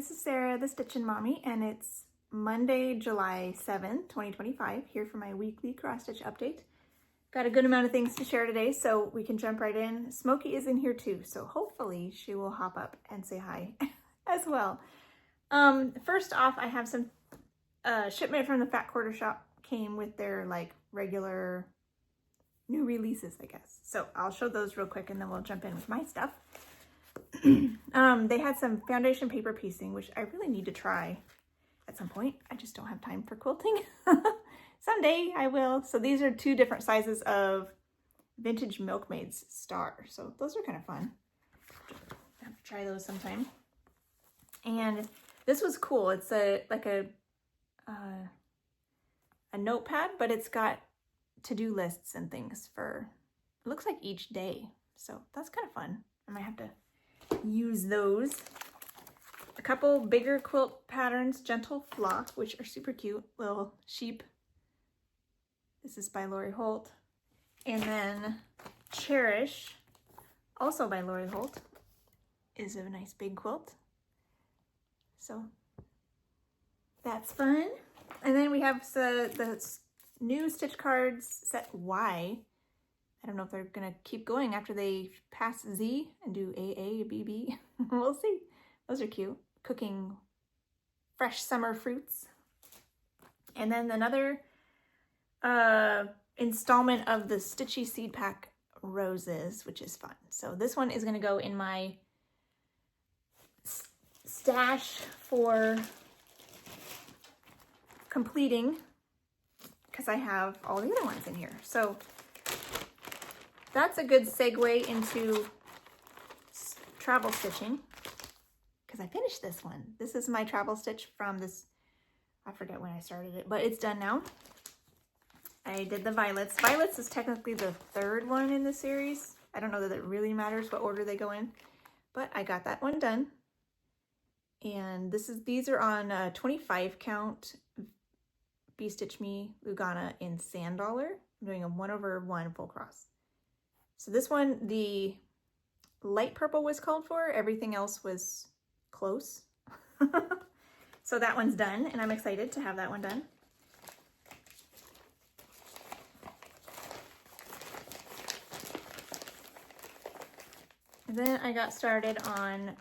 this is Sarah, the Stitchin Mommy, and it's Monday, July 7th, 2025, here for my weekly cross-stitch update. Got a good amount of things to share today, so we can jump right in. Smokey is in here too, so hopefully she will hop up and say hi as well. First off, I have some shipment from the Fat Quarter Shop came with their like regular new releases, I guess. So I'll show those real quick and then we'll jump in with my stuff. They had some foundation paper piecing, which I really need to try at some point. I just don't have time for quilting. Someday I will. So these are two different sizes of Vintage Milkmaid's Star. So those are kind of fun. I have to try those sometime. And this was cool. It's like a notepad, but it's got to-do lists and things for, it looks like each day. So that's kind of fun. I might have to use those. A couple bigger quilt patterns, Gentle Flock, which are super cute, little sheep. This is by Lori Holt. And then Cherish, also by Lori Holt, is a nice big quilt. So that's fun. And then we have the new Stitch Cards set Y. I don't know if they're gonna keep going after they pass Z and do AA, BB. We'll see. Those are cute. Cooking fresh summer fruits. And then another installment of the Stitchy Seed Pack Roses, which is fun. So this one is gonna go in my stash for completing because I have all the other ones in here. So that's a good segue into travel stitching because I finished this one. This is my travel stitch from this, I forget when I started it, but it's done now. I did the violets. Violets is technically the third one in the series. I don't know that it really matters what order they go in, but I got that one done. And these are on 25 count Bee Stitch Me Lugana in Sand Dollar. I'm doing a 1/1 full cross. So this one, the light purple was called for. Everything else was close. So that one's done, and I'm excited to have that one done. And then I got started on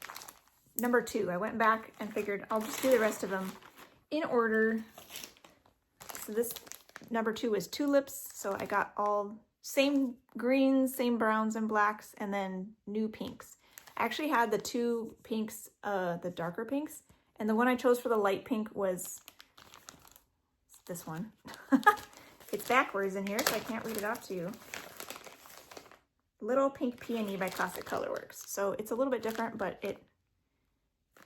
number 2. I went back and figured I'll just do the rest of them in order. So this number 2 is tulips. So I got all same greens, same browns and blacks, and then new pinks. I actually had the two pinks, the darker pinks, and the one I chose for the light pink was this one. It's backwards in here, so I can't read it off to you. Little Pink Peony by Classic Colorworks. So it's a little bit different, but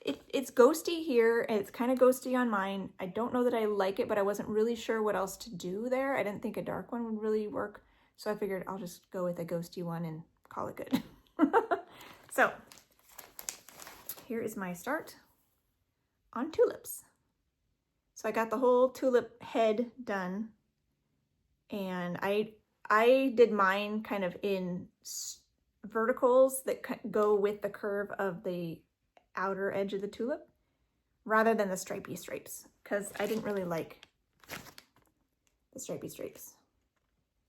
it's ghosty here, and it's kind of ghosty on mine. I don't know that I like it, but I wasn't really sure what else to do there. I didn't think a dark one would really work. So I figured I'll just go with a ghosty one and call it good. So here is my start on tulips. So I got the whole tulip head done, and I did mine kind of in verticals that go with the curve of the outer edge of the tulip rather than the stripy stripes, because I didn't really like the stripy stripes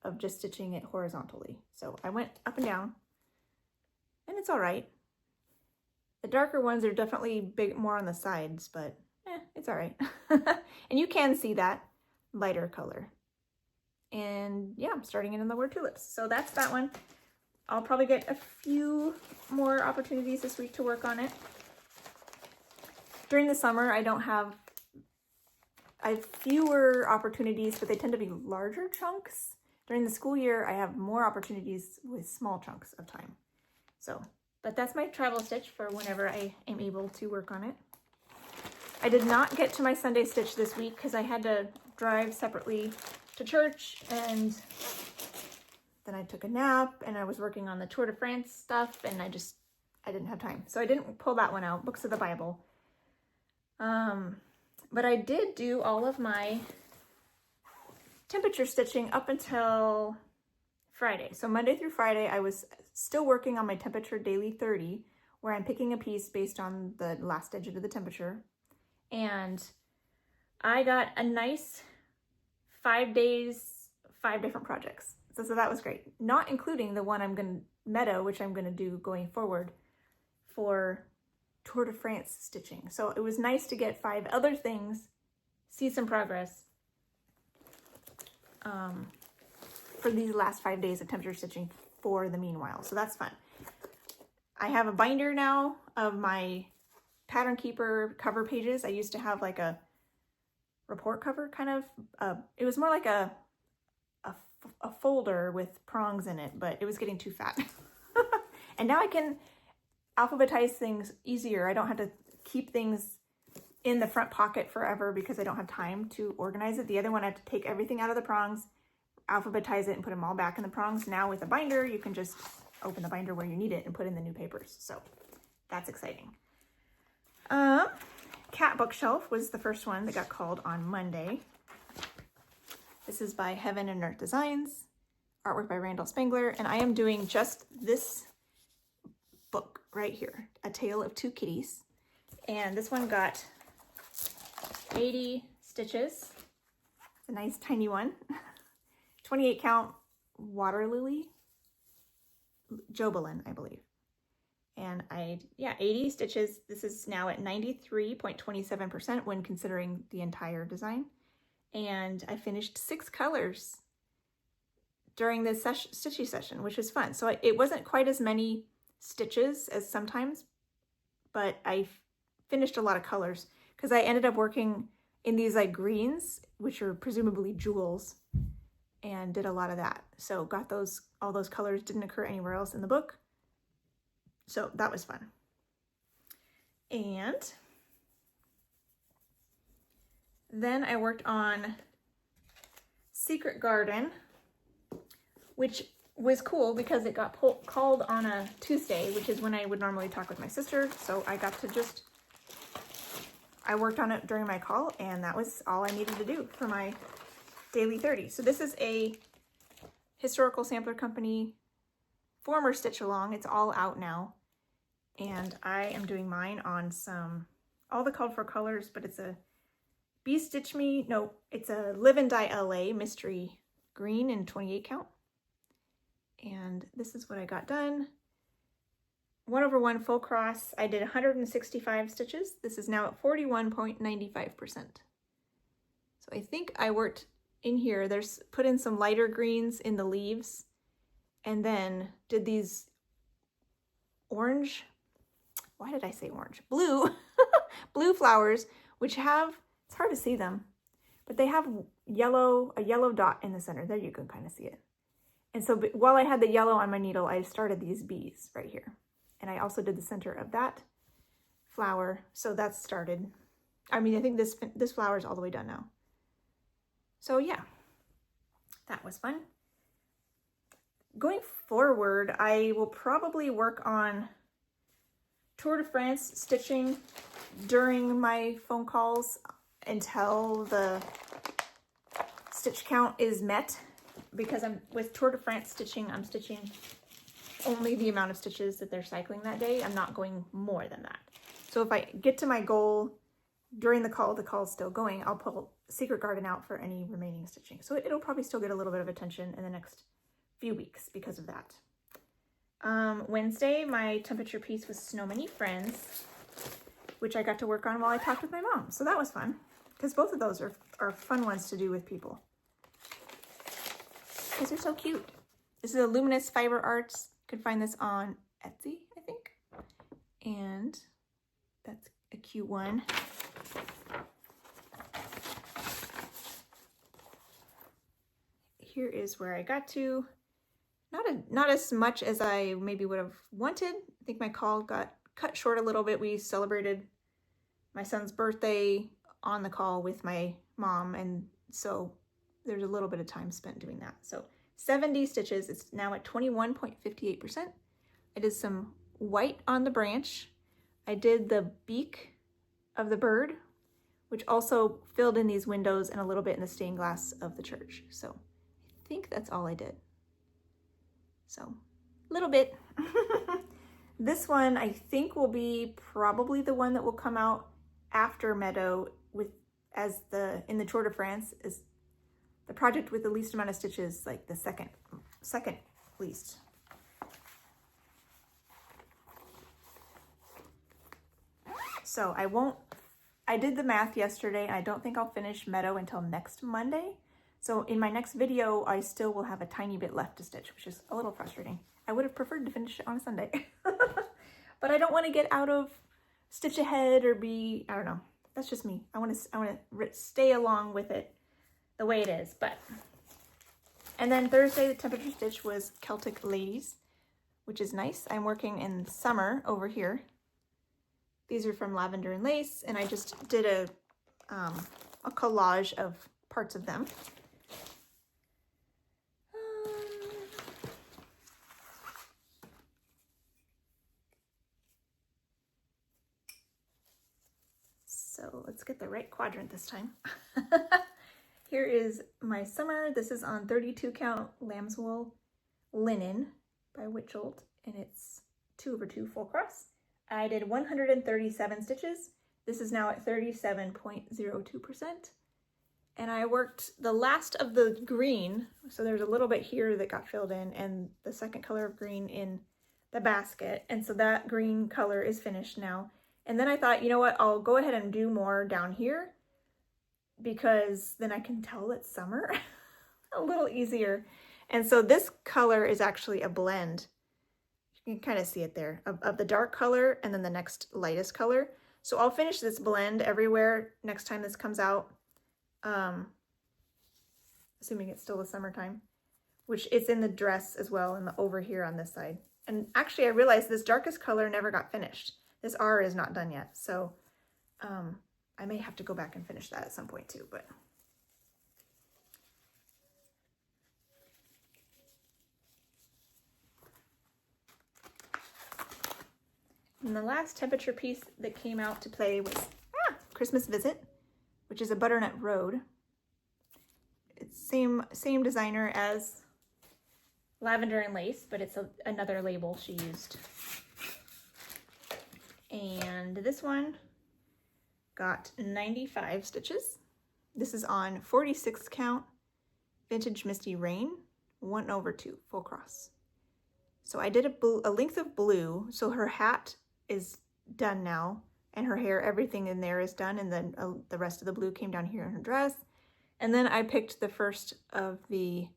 of just stitching it horizontally. So I went up and down, and it's all right. The darker ones are definitely big, more on the sides, but it's all right. And you can see that lighter color. And yeah, I'm starting it in the word tulips. So that's that one. I'll probably get a few more opportunities this week to work on it. During the summer, I have fewer opportunities, but they tend to be larger chunks. During the school year, I have more opportunities with small chunks of time. So, but that's my travel stitch for whenever I am able to work on it. I did not get to my Sunday stitch this week because I had to drive separately to church, and then I took a nap, and I was working on the Tour de France stuff, and I didn't have time. So I didn't pull that one out, Books of the Bible. But I did do all of my temperature stitching up until Friday. So Monday through Friday, I was still working on my temperature daily 30, where I'm picking a piece based on the last digit of the temperature. And I got a nice 5 days, 5 different projects. So that was great. Not including the one Meadow, which I'm gonna do going forward for Tour de France stitching. So it was nice to get 5 other things, see some progress for these last 5 days of temperature stitching for the meanwhile. So that's fun. I have a binder now of my Pattern Keeper cover pages. I used to have like a report cover kind of, it was more like a folder with prongs in it, but it was getting too fat. And now I can alphabetize things easier. I don't have to keep things in the front pocket forever because I don't have time to organize it. The other one, I had to take everything out of the prongs, alphabetize it, and put them all back in the prongs. Now with a binder, you can just open the binder where you need it and put in the new papers. So that's exciting. Cat Bookshelf was the first one that got called on Monday. This is by Heaven and Earth Designs, artwork by Randall Spangler, and I am doing just this book right here, A Tale of Two Kitties. And this one got 80 stitches. It's a nice tiny one. 28 count water lily, Jobelin, I believe. And 80 stitches. This is now at 93.27% when considering the entire design. And I finished 6 colors during this stitchy session, which was fun. So it wasn't quite as many stitches as sometimes, but I finished a lot of colors because I ended up working in these like greens, which are presumably jewels, and did a lot of that. So got all those colors didn't occur anywhere else in the book. So that was fun. And then I worked on Secret Garden, which was cool because it got called on a Tuesday, which is when I would normally talk with my sister. So I got to I worked on it during my call, and that was all I needed to do for my daily 30. So this is a historical sampler company former Stitch Along. It's all out now. And I am doing mine on all the called for colors, but it's a Be Stitch Me, no, it's a Live and Die LA Mystery Green in 28 count. And this is what I got done. 1/1 full cross. I did 165 stitches. This is now at 41.95%. So I think I worked in here, put in some lighter greens in the leaves, and then did these orange, why did I say orange? Blue, blue flowers, which it's hard to see them, but they have a yellow dot in the center. There you can kind of see it. And so while I had the yellow on my needle, I started these bees right here. And I also did the center of that flower. So that's started. I mean, I think this flower is all the way done now. So yeah, that was fun. Going forward, I will probably work on Tour de France stitching during my phone calls until the stitch count is met, because with Tour de France stitching, I'm stitching only the amount of stitches that they're cycling that day. I'm not going more than that. So if I get to my goal during the call's still going, I'll pull Secret Garden out for any remaining stitching. So it'll probably still get a little bit of attention in the next few weeks because of that. Wednesday, my temperature piece was Snow Many Friends, which I got to work on while I talked with my mom. So that was fun, because both of those are fun ones to do with people, because they're so cute. This is a Luminous Fiber Arts. You can find this on Etsy, I think. And that's a cute one. Here is where I got to. Not as much as I maybe would have wanted. I think my call got cut short a little bit. We celebrated my son's birthday on the call with my mom, and so there's a little bit of time spent doing that. So 70 stitches. It's now at 21.58%. I did some white on the branch. I did the beak of the bird, which also filled in these windows and a little bit in the stained glass of the church. So I think that's all I did. So a little bit. This one I think will be probably the one that will come out after Meadow with in the Tour de France is the project with the least amount of stitches, like the second least. So I did the math yesterday and I don't think I'll finish Meadow until next Monday. So in my next video, I still will have a tiny bit left to stitch, which is a little frustrating. I would have preferred to finish it on a Sunday, but I don't want to get out of stitch ahead or be, I don't know. That's just me. I want to stay along with it the way it is, and then Thursday, the temperature stitch was Celtic Ladies, which is nice. I'm working in summer over here. These are from Lavender and Lace, and I just did a collage of parts of them. So let's get the right quadrant this time. Here is my summer. This is on 32 count lamb's wool linen by Witchold, and it's 2/2 full cross. I did 137 stitches. This is now at 37.02%. And I worked the last of the green, so there's a little bit here that got filled in, and the second color of green in the basket. And so that green color is finished now. And then I thought, you know what, I'll go ahead and do more down here because then I can tell it's summer a little easier. And so this color is actually a blend. You can kind of see it there of the dark color and then the next lightest color. So I'll finish this blend everywhere next time this comes out. Assuming it's still the summertime, which it's in the dress as well and over here on this side. And actually I realized this darkest color never got finished. This R is not done yet, so I may have to go back and finish that at some point too, but. And the last temperature piece that came out to play was Christmas Visit, which is a butternut road. It's same designer as Lavender and Lace, but it's another label she used. And this one got 95 stitches. This is on 46 count Vintage Misty Rain, 1/2 full cross. So I did a length of blue, so her hat is done now, and her hair, everything in there is done, and then the rest of the blue came down here in her dress. And then I picked the first of the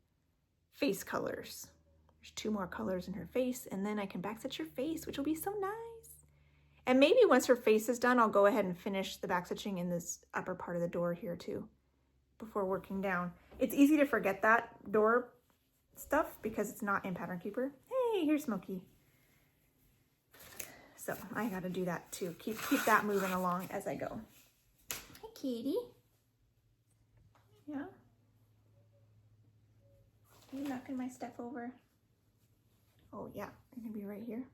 face colors. There's 2 more colors in her face, and then I can backstitch her face, which will be so nice. And maybe once her face is done, I'll go ahead and finish the backstitching in this upper part of the door here too, before working down. It's easy to forget that door stuff because it's not in Pattern Keeper. Hey, here's Smokey. So I gotta do that too. Keep that moving along as I go. Hi, Katie. Yeah? Are you knocking my stuff over? Oh yeah, you're gonna be right here.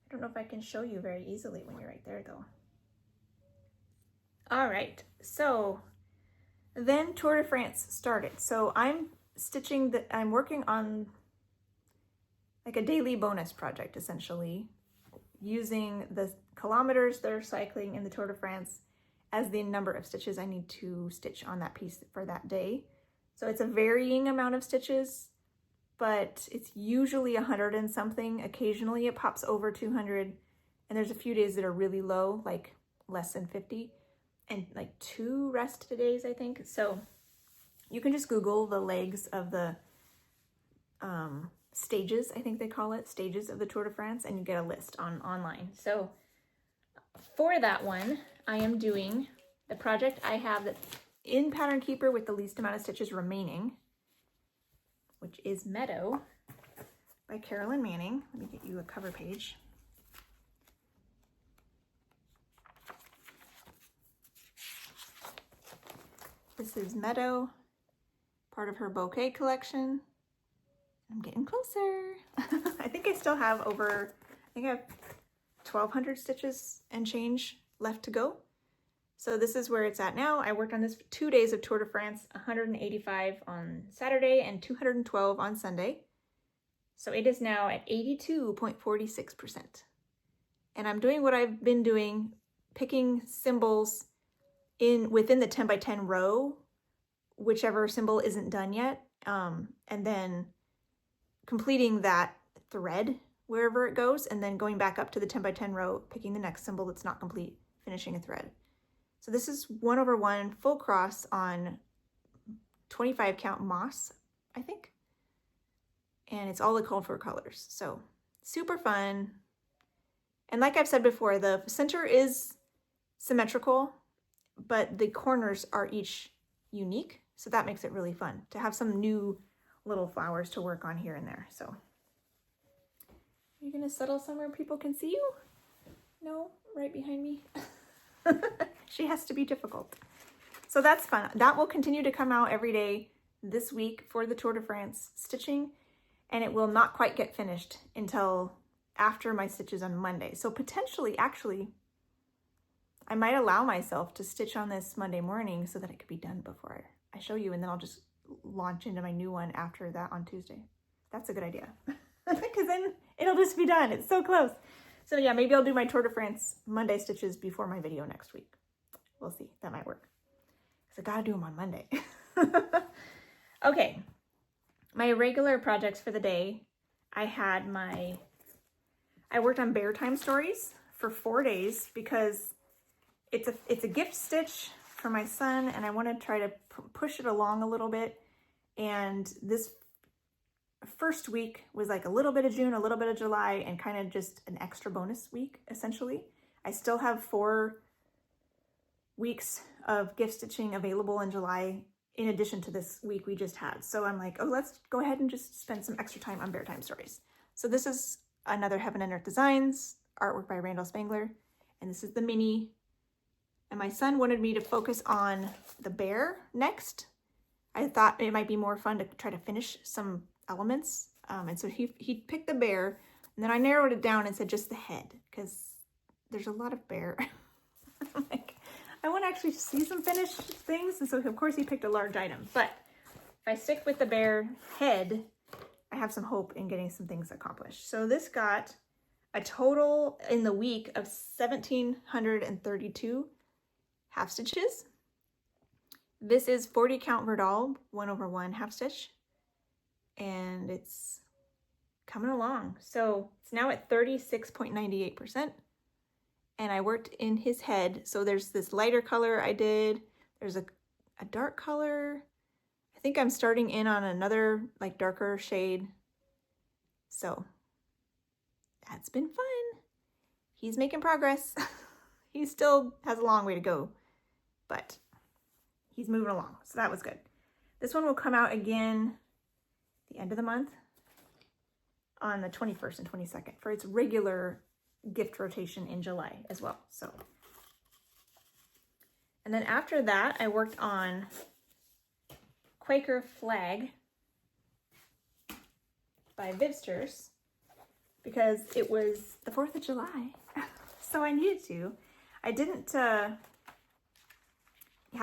I don't know if I can show you very easily when you're right there though. All right, so then Tour de France started. So I'm working on like a daily bonus project essentially, using the kilometers that are cycling in the Tour de France as the number of stitches I need to stitch on that piece for that day. So it's a varying amount of stitches, but it's usually 100 and something. Occasionally it pops over 200, and there's a few days that are really low, like less than 50, and like 2 rest days, I think. So you can just Google the legs of the stages, I think they call it, stages of the Tour de France, and you get a list online. So for that one, I am doing the project I have that's in Pattern Keeper with the least amount of stitches remaining, which is Meadow by Carolyn Manning. Let me get you a cover page. This is Meadow, part of her bouquet collection. I'm getting closer. I think I still have I think I have 1,200 stitches and change left to go. So this is where it's at now. I worked on this for 2 days of Tour de France, 185 on Saturday and 212 on Sunday. So it is now at 82.46%. And I'm doing what I've been doing, picking symbols within the 10 by 10 row, whichever symbol isn't done yet, and then completing that thread wherever it goes, and then going back up to the 10 by 10 row, picking the next symbol that's not complete, finishing a thread. So this is 1/1 full cross on 25 count moss, I think. And it's all the called for colors. So super fun. And like I've said before, the center is symmetrical, but the corners are each unique. So that makes it really fun to have some new little flowers to work on here and there. So are you gonna settle somewhere people can see you? No, right behind me. She has to be difficult. So that's fun. That will continue to come out every day this week for the Tour de France stitching, and it will not quite get finished until after my stitches on Monday. So potentially, actually, I might allow myself to stitch on this Monday morning so that it could be done before I show you, and then I'll just launch into my new one after that on Tuesday. That's a good idea, because then it'll just be done. It's so close. So yeah, maybe I'll do my Tour de France Monday stitches before my video next week. We'll see. That might work. So I gotta do them on Monday. Okay, my regular projects for the day. I worked on bear time stories for 4 days because it's a gift stitch for my son, and I want to try to push it along a little bit. And this first week was like a little bit of June, a little bit of July, and kind of just an extra bonus week, essentially. I still have 4 weeks of gift stitching available in July in addition to this week we just had. So I'm like, oh, let's go ahead and just spend some extra time on bear time stories. So this is another Heaven and Earth Designs, artwork by Randall Spangler, and this is the mini. And my son wanted me to focus on the bear next. I thought it might be more fun to try to finish some elements. And so he picked the bear, and then I narrowed it down and said just the head, because there's a lot of bear. Like, I want to actually see some finished things. And so of course he picked a large item, but if I stick with the bear head, I have some hope in getting some things accomplished. So this got a total in the week of 1,732 half stitches. This is 40 count Verdal 1/1 half stitch, and it's coming along. So it's now at 36.98%. And I worked in his head. So there's this lighter color I did. There's a dark color. I think I'm starting in on another like darker shade. So that's been fun. He's making progress. He still has a long way to go, but he's moving along. So that was good. This one will come out again the end of the month on the 21st and 22nd for its regular gift rotation in July as well. So, and then after that, I worked on Quaker Flag by Vivsters because it was the 4th of July. So I needed to. I didn't have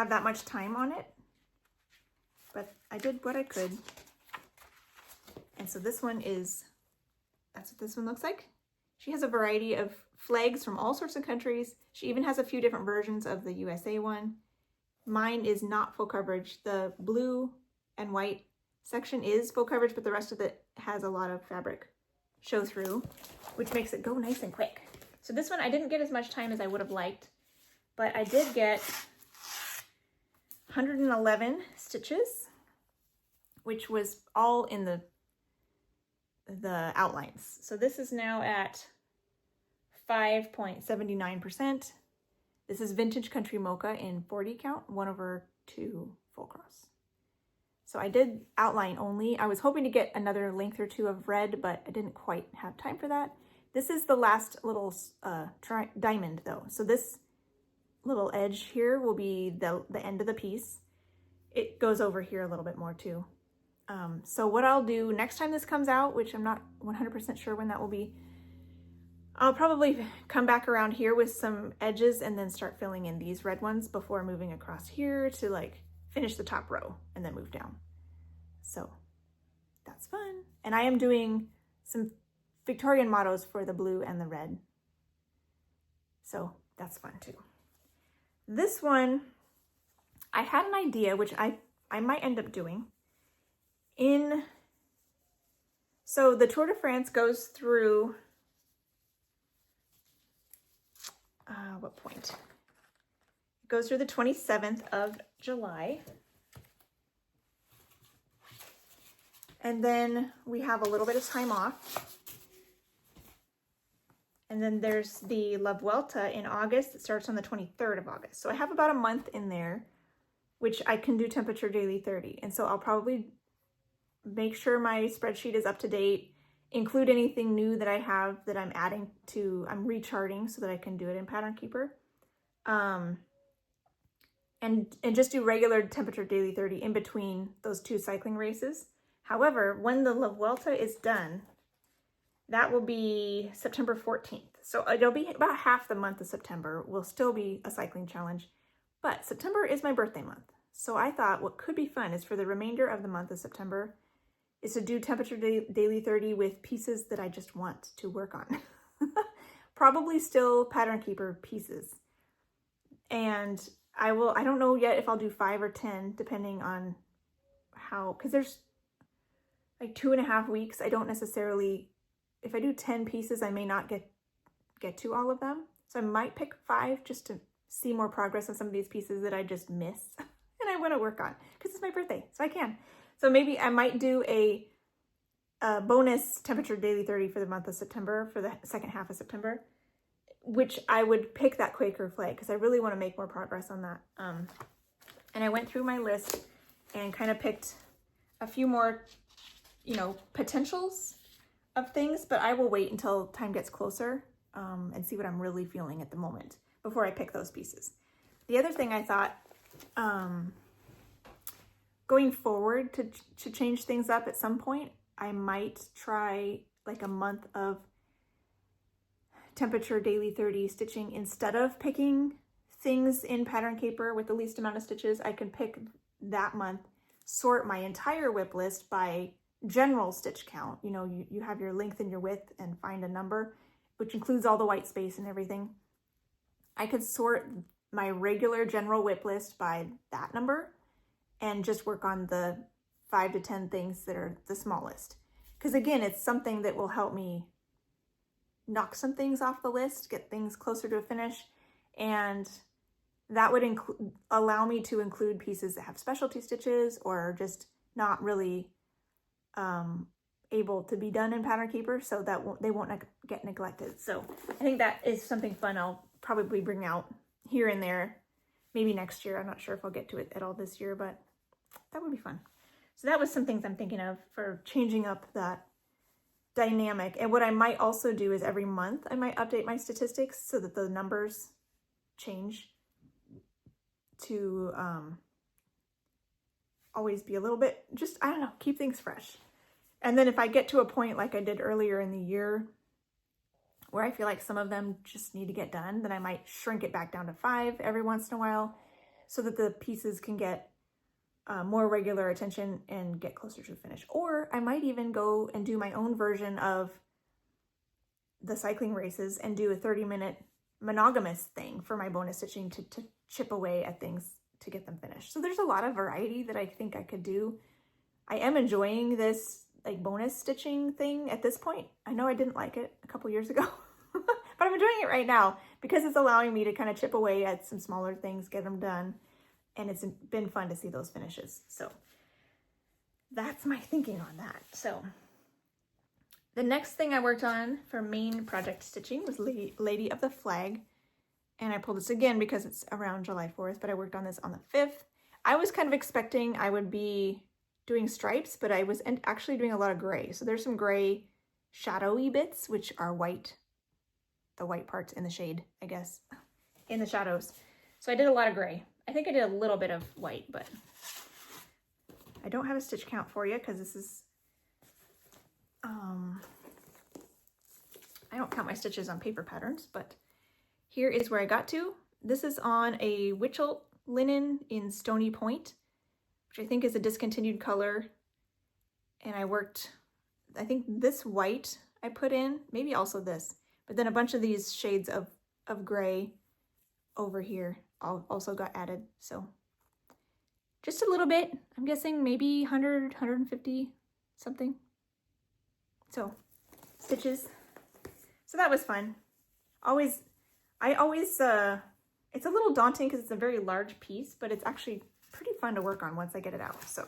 that much time on it, but I did what I could. And so this one that's what this one looks like. She has a variety of flags from all sorts of countries. She even has a few different versions of the USA one. Mine is not full coverage. The blue and white section is full coverage, but the rest of it has a lot of fabric show through, which makes it go nice and quick. So this one, I didn't get as much time as I would have liked, but I did get 111 stitches, which was all in the outlines. So this is now at 5.79%. This is Vintage Country Mocha in 40 count, 1/2 full cross. So I did outline only. I was hoping to get another length or 2 of red, but I didn't quite have time for that. This is the last little diamond though. So this little edge here will be the end of the piece. It goes over here a little bit more too. So what I'll do next time this comes out, which I'm not 100% sure when that will be, I'll probably come back around here with some edges and then start filling in these red ones before moving across here to like finish the top row and then move down. So that's fun. And I am doing some Victorian mottos for the blue and the red. So that's fun too. This one, I had an idea, which I might end up doing. So the Tour de France goes through, what point? It goes through the 27th of July. And then we have a little bit of time off. And then there's the La Vuelta in August. It starts on the 23rd of August. So I have about a month in there, which I can do temperature daily 30. And so I'll probably make sure my spreadsheet is up to date, include anything new that I have that I'm adding to, I'm recharting so that I can do it in Pattern Keeper. And just do regular temperature daily 30 in between those two cycling races. However, when the La Vuelta is done, that will be September 14th. So it'll be about half the month of September will still be a cycling challenge, but September is my birthday month. So I thought what could be fun is for the remainder of the month of September is to do temperature daily 30 with pieces that I just want to work on. Probably still Pattern Keeper pieces. And I don't know yet if I'll do 5 or 10, depending on how, because there's like 2.5 weeks. I don't necessarily, if I do 10 pieces, I may not get to all of them. So I might pick 5 just to see more progress on some of these pieces that I just miss and I want to work on because it's my birthday, so I can. So maybe I might do a bonus temperature daily 30 for the month of September, for the second half of September, which I would pick that Quaker flag because I really want to make more progress on that. And I went through my list and kind of picked a few more, potentials of things, but I will wait until time gets closer and see what I'm really feeling at the moment before I pick those pieces. The other thing I thought, going forward to change things up at some point, I might try like a month of temperature daily 30 stitching. Instead of picking things in Pattern Keeper with the least amount of stitches, I can pick that month, sort my entire whip list by general stitch count. You have your length and your width and find a number, which includes all the white space and everything. I could sort my regular general whip list by that number and just work on the 5 to 10 things that are the smallest. Because again, it's something that will help me knock some things off the list, get things closer to a finish, and that would allow me to include pieces that have specialty stitches or just not really able to be done in Pattern Keeper, so that they won't get neglected. So I think that is something fun I'll probably bring out here and there, maybe next year. I'm not sure if I'll get to it at all this year, but that would be fun. So that was some things I'm thinking of for changing up that dynamic. And what I might also do is every month I might update my statistics so that the numbers change to always be a little bit, just, I don't know, keep things fresh. And then if I get to a point like I did earlier in the year where I feel like some of them just need to get done, then I might shrink it back down to 5 every once in a while so that the pieces can get more regular attention and get closer to the finish. Or I might even go and do my own version of the cycling races and do a 30-minute monogamous thing for my bonus stitching to chip away at things to get them finished. So there's a lot of variety that I think I could do. I am enjoying this like bonus stitching thing at this point. I know I didn't like it a couple years ago, but I'm enjoying it right now because it's allowing me to kind of chip away at some smaller things, get them done. And it's been fun to see those finishes. So that's my thinking on that. So the next thing I worked on for main project stitching was Lady of the Flag. And I pulled this again because it's around July 4th, but I worked on this on the 5th. I was kind of expecting I would be doing stripes, but I was actually doing a lot of gray. So there's some gray shadowy bits, which are white, the white parts in the shade, I guess, in the shadows. So I did a lot of gray. I think I did a little bit of white, but I don't have a stitch count for you because this is, I don't count my stitches on paper patterns, but here is where I got to. This is on a Witchelt linen in Stony Point, which I think is a discontinued color. And I worked I think this white I put in, maybe also this, but then a bunch of these shades of gray over here also got added. So just a little bit, I'm guessing maybe 100, 150 something. So stitches. So that was fun. I always, it's a little daunting because it's a very large piece, but it's actually pretty fun to work on once I get it out. So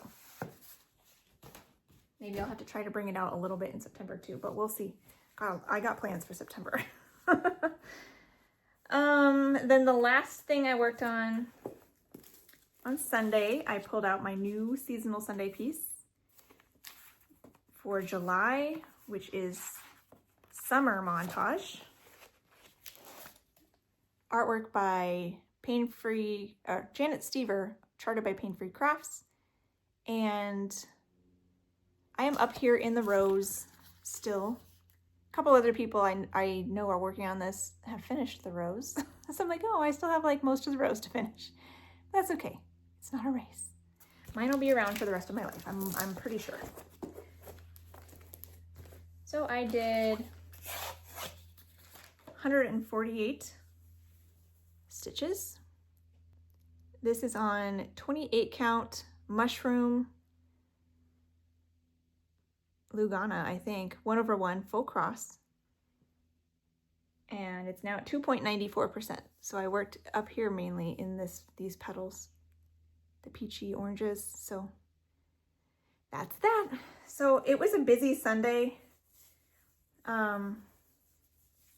maybe I'll have to try to bring it out a little bit in September too, but we'll see. God, I got plans for September. Then the last thing I worked on Sunday, I pulled out my new seasonal Sunday piece for July, which is Summer Montage. Artwork by Janet Stever, charted by Pain Free Crafts. And I am up here in the rows still. A couple other people I know are working on this have finished the rows. So I'm like, oh, I still have like most of the rows to finish. That's okay. It's not a race. Mine will be around for the rest of my life. I'm pretty sure. So I did 148 stitches. This is on 28 count mushroom Lugana, I think, 1/1 full cross, and it's now at 2.94%. So I worked up here mainly in these petals, the peachy oranges. So that's that. So it was a busy Sunday.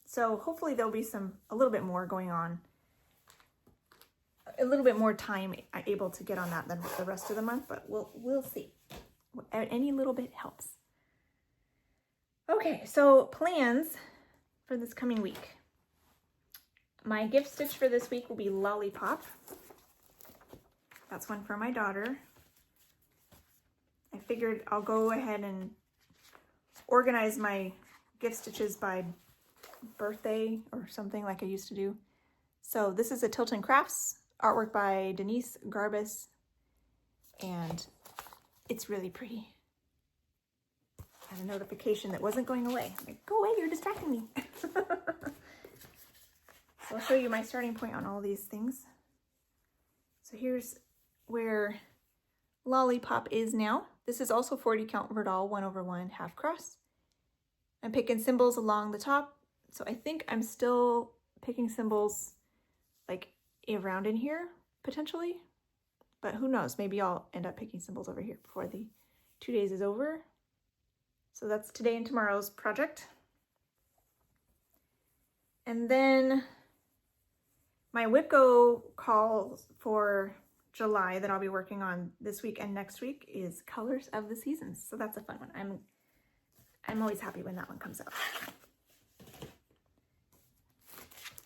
So hopefully there'll be a little bit more going on, a little bit more time able to get on that than the rest of the month, but we'll see. Any little bit helps. Okay, so plans for this coming week. My gift stitch for this week will be Lollipop. That's one for my daughter. I figured I'll go ahead and organize my gift stitches by birthday or something like I used to do. So this is a Tilton Crafts artwork by Denise Garbus, and it's really pretty. I had a notification that wasn't going away. I'm like, go away, you're distracting me. So I'll show you my starting point on all these things. So here's where Lollipop is now. This is also 40 count Verdal 1/1 half cross. I'm picking symbols along the top. So I think I'm still picking symbols like around in here potentially, but who knows? Maybe I'll end up picking symbols over here before the 2 days is over. So that's today and tomorrow's project. And then my WIPGO call for July that I'll be working on this week and next week is Colors of the Seasons. So that's a fun one. I'm always happy when that one comes out.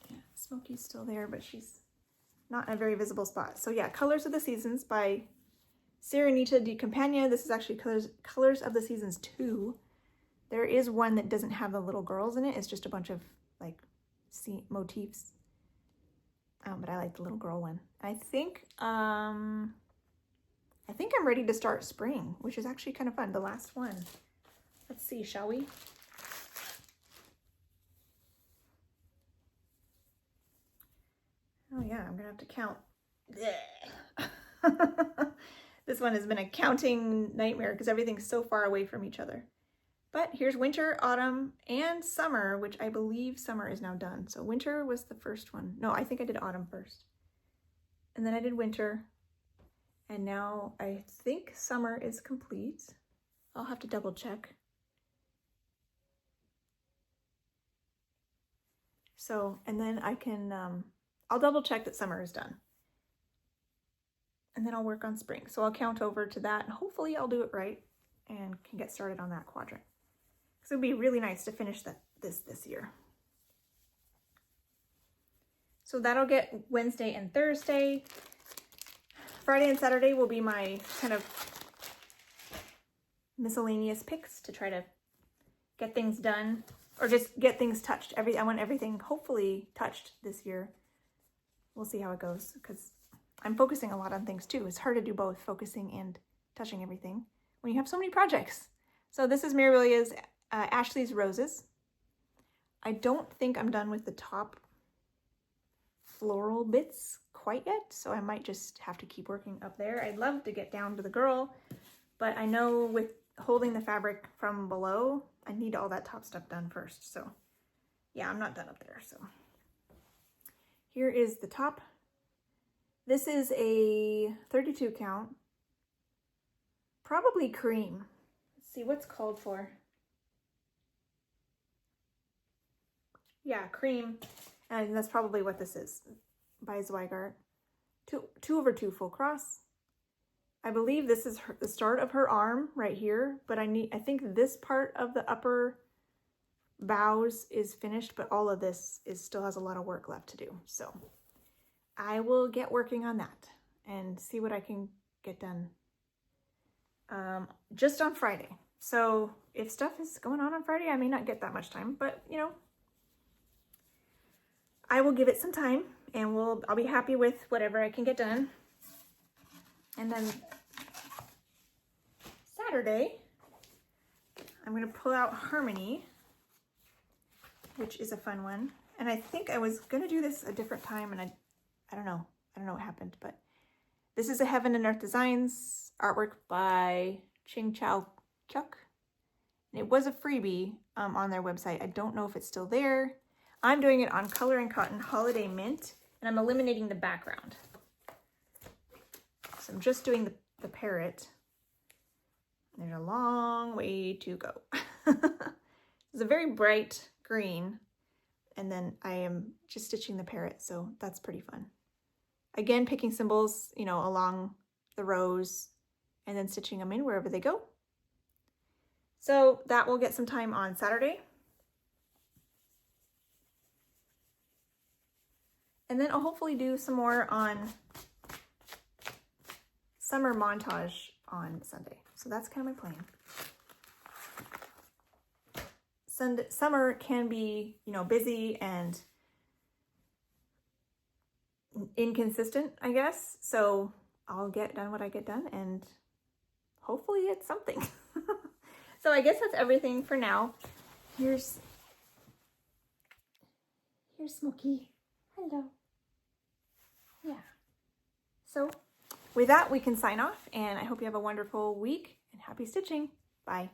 Yeah, Smokey's still there, but she's not in a very visible spot. So yeah, Colors of the Seasons by Serenita Di Campagna. This is actually Colors of the Seasons 2. There is one that doesn't have the little girls in it. It's just a bunch of like motifs. But I like the little girl one. I think I'm ready to start spring, which is actually kind of fun. The last one. Let's see, shall we? Oh yeah, I'm gonna have to count. This one has been a counting nightmare because everything's so far away from each other. But here's winter, autumn, and summer, which I believe summer is now done. So winter was the first one. No, I think I did autumn first. And then I did winter. And now I think summer is complete. I'll have to double check. So, and then I can, I'll double check that summer is done. And then I'll work on spring. So I'll count over to that and hopefully I'll do it right and can get started on that quadrant. So it'd be really nice to finish this year. So that'll get Wednesday and Thursday. Friday and Saturday will be my kind of miscellaneous picks to try to get things done or just get things touched. I want everything hopefully touched this year. We'll see how it goes because I'm focusing a lot on things too. It's hard to do both, focusing and touching everything when you have so many projects. So this is Mirabilia's Ashley's Roses. I don't think I'm done with the top floral bits quite yet, so I might just have to keep working up there. I'd love to get down to the girl, but I know with holding the fabric from below, I need all that top stuff done first. So yeah, I'm not done up there. So here is the top. This is a 32 count, probably cream. Let's see what's called for. Yeah, cream, and that's probably what this is, by Zweigart. 2/2 full cross. I believe this is the start of her arm right here, but I think this part of the upper bows is finished, but all of this still has a lot of work left to do. So I will get working on that and see what I can get done just on Friday. So if stuff is going on Friday, I may not get that much time, but you know, I will give it some time, and I'll be happy with whatever I can get done. And then Saturday, I'm going to pull out Harmony, which is a fun one. And I think I was going to do this a different time, and I don't know what happened, but this is a Heaven and Earth Designs artwork by Ching Chow Chuk. And it was a freebie on their website. I don't know if it's still there. I'm doing it on Color and Cotton Holiday Mint, and I'm eliminating the background. So I'm just doing the parrot. There's a long way to go. It's a very bright green, and then I am just stitching the parrot, so that's pretty fun. Again, picking symbols, you know, along the rows, and then stitching them in wherever they go. So that will get some time on Saturday. And then I'll hopefully do some more on summer montage on Sunday. So that's kind of my plan. Summer can be, you know, busy and inconsistent, I guess. So I'll get done what I get done, and hopefully it's something. So I guess that's everything for now. Here's Smokey. Hello. Yeah. So with that, we can sign off, and I hope you have a wonderful week and happy stitching. Bye.